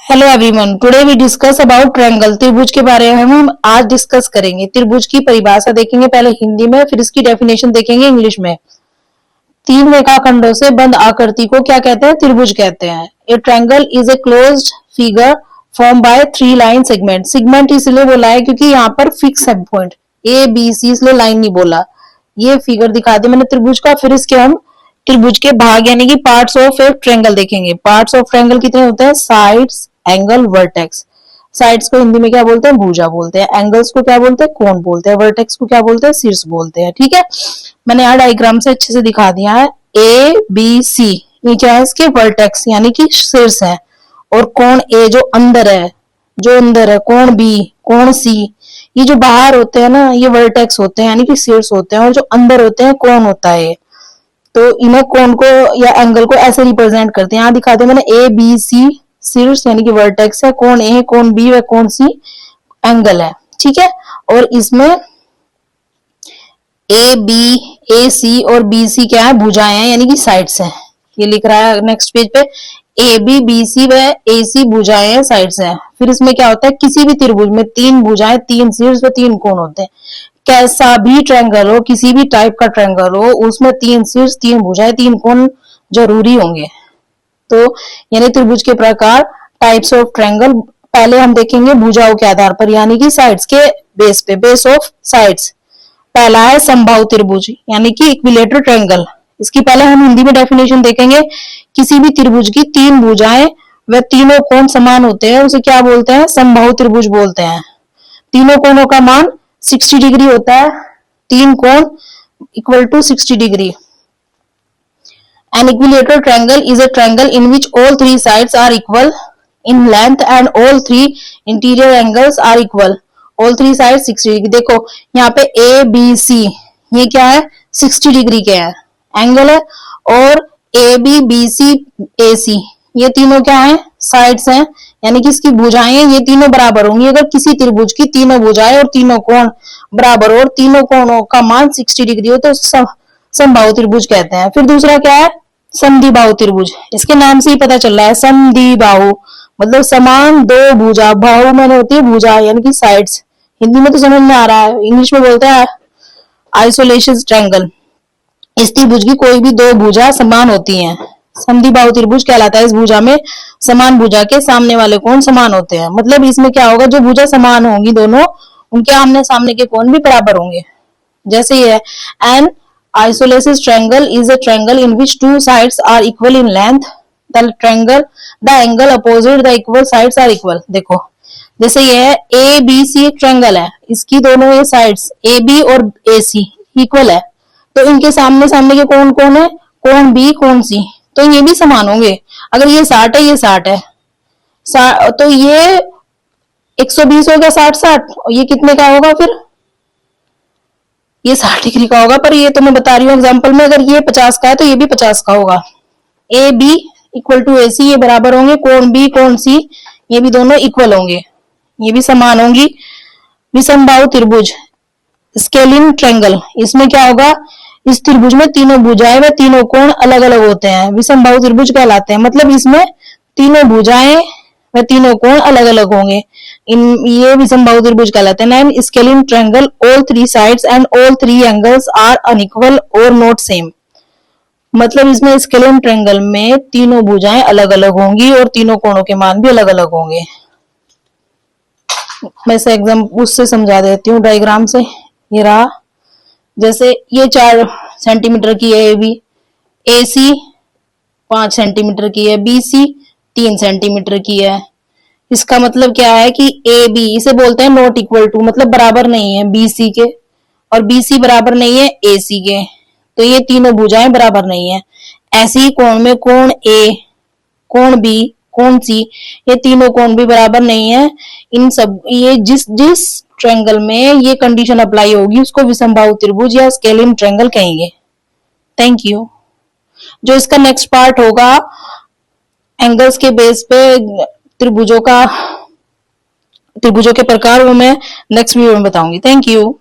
Hello everyone, today we discuss about triangle. त्रिभुज के बारे में हम आज डिस्कस करेंगे। त्रिभुज की परिभाषा देखेंगे पहले हिंदी में, फिर इसकी डेफिनेशन देखेंगे इंग्लिश में। तीन रेखाखंडों से बंद आकृति को क्या कहते हैं? त्रिभुज कहते हैं। ए triangle is a closed figure form by three line segment. Segment इसलिए बोला है क्योंकि यहाँ पर फिक्स है पॉइंट ए बी सी, इसलिए लाइन नहीं बोला। ये फिगर दिखा दे मैंने त्रिभुज का, फिर इसके हम त्रिभुज के भाग यानी कि पार्ट्स ऑफ ए ट्रायंगल देखेंगे। पार्ट्स ऑफ ट्रायंगल कितने होते हैं? Sides, angle, vertex. साइड्स को हिंदी में क्या बोलते हैं? भुजा बोलते हैं। एंगल्स को क्या बोलते हैं? कोण बोलते हैं। वर्टेक्स को क्या बोलते हैं? शीर्ष बोलते हैं। ठीक है, मैंने यहाँ डायग्राम से अच्छे से दिखा दिया है। ए बी सी ये क्या है? इसके वर्टेक्स यानी कि शीर्ष है। और कोण ए जो अंदर है, कोण बी, कोण सी, ये जो बाहर होते हैं ना, ये वर्टेक्स होते हैं यानी कि शीर्ष होते हैं, और जो अंदर होते हैं कोण होता है। तो इन्हें कोण को या एंगल को ऐसे रिप्रेजेंट करते हैं। यहाँ दिखाते हैं मैंने ए बी सी शीर्ष यानी कि वर्टेक्स है, कोण ए, कोण बी व कोण सी एंगल है। ठीक है, और इसमें ए बी, ए सी और बी सी क्या है? भुजाएं हैं यानी कि साइड्स है। ये लिख रहा है नेक्स्ट पेज पे, ए बी सी व ए सी भुजाएं हैं, साइड्स है। फिर इसमें क्या होता है? किसी भी त्रिभुज में तीन भुजाएं, तीन शीर्ष व तीन कोण होते हैं। कैसा भी ट्रायंगल हो, किसी भी टाइप का ट्रायंगल हो, उसमें तीन शीर्ष, तीन भुजाएं, तीन कोण जरूरी होंगे। तो यानी त्रिभुज के प्रकार, टाइप्स ऑफ ट्रायंगल पहले हम देखेंगे भुजाओं के आधार पर यानी कि साइड्स के बेस पे, बेस ऑफ साइड्स। पहला है समबाहु त्रिभुज यानी कि इक्विलेटरल ट्रायंगल। इसकी पहले हम हिंदी में डेफिनेशन देखेंगे। किसी भी त्रिभुज की तीन भुजाएं व तीनों कोण समान होते हैं, उसे क्या बोलते हैं? समबाहु त्रिभुज बोलते हैं। तीनों कोणों का मान 60 डिग्री होता है। तीन कोण equal to 60 degree. An equilateral triangle is a triangle in which all three sides are equal in length and all three interior angles are equal. All three sides 60 degree. देखो यहाँ पे A B C ये क्या है? 60 degree के है angle है, और A B B C A C ये तीनों क्या है? साइड्स हैं यानी कि इसकी भुजाएं ये तीनों बराबर होंगी। अगर किसी त्रिभुज की तीनों भुजाएं और तीनों कोण बराबर हो और तीनों कोणों का मान 60 डिग्री हो तो समबाहु त्रिभुज कहते हैं। फिर दूसरा क्या है? समद्विबाहु त्रिभुज। इसके नाम से ही पता चल रहा है, समद्विबाहु मतलब समान दो भुजा। बाहु मैंने होती है भुजा यानी कि साइड्स। हिंदी में तो समझ में आ रहा है, इंग्लिश में बोलते हैं आइसोलेशन ट्रायंगल। इस त्रिभुज की कोई भी दो भुजा समान होती हैं, समद्विबाहु त्रिभुज कहलाता है। इस भुजा में समान भुजा के सामने वाले कोण समान होते हैं। मतलब इसमें क्या होगा? जो भुजा समान होंगी दोनों, उनके आमने सामने के कोण भी बराबर होंगे। जैसे ये है, N isosceles triangle is a triangle in which two sides are equal in length. The angle opposite the equal sides are equal. देखो जैसे ये है ए बी सी एक ट्रायंगल है, इसकी दोनों ये साइड्स ए बी और ए सी इक्वल है, तो इनके सामने सामने के कोण कौन है? कोण बी, कोण सी, तो ये भी समान होंगे। अगर ये 60 है, ये 60 है, तो ये 120 हो गया, 60 और ये कितने का होगा? फिर ये 60 डिग्री का होगा। पर ये तो मैं बता रही हूँ एग्जांपल में, अगर ये 50 का है तो ये भी 50 का होगा। ए बी इक्वल टू ए सी ये बराबर होंगे, कोण बी कोण सी ये भी दोनों इक्वल होंगे, ये भी समान होंगी। विषमबाहु त्रिभुज स्केलिन ट्रायंगल, इसमें क्या होगा? इस त्रिभुज में तीनों भुजाएं व तीनों कोण अलग अलग होते हैं, विषमबाहु त्रिभुज कहलाते हैं। मतलब इसमें तीनों भुजाएं व तीनों कोण अलग अलग होंगे, ये विषमबाहु त्रिभुज कहलाते हैं। Nine scalene triangle, all three sides and all three angles are unequal और नॉट सेम। मतलब इसमें स्केलिन ट्रायंगल में तीनों भुजाएं अलग अलग होंगी और तीनों कोणों के मान भी अलग अलग होंगे। मैं से एग्जाम्पल उससे समझा देती हूँ डायग्राम से। ये रहा, जैसे ये 4 सेंटीमीटर की है A B, A C 5 centimetre की है, बी सी 3 सेंटीमीटर की है। इसका मतलब क्या है कि ए बी इसे बोलते हैं नॉट इक्वल टू, मतलब बराबर नहीं है बी सी के, और बी सी बराबर नहीं है ए सी के, तो ये तीनों भुजाएं बराबर नहीं है। ऐसे ही कोण में कोण ए, कोण बी, कोण सी ये तीनों कोण भी बराबर नहीं है। इन सब ये जिस ट्रायंगल में ये कंडीशन अप्लाई होगी उसको विषमबाहु त्रिभुज या स्केलिन ट्रायंगल कहेंगे। Thank you. जो इसका नेक्स्ट पार्ट होगा एंगल्स के बेस पे त्रिभुजों के प्रकार, वो मैं नेक्स्ट वीडियो में बताऊंगी। Thank you.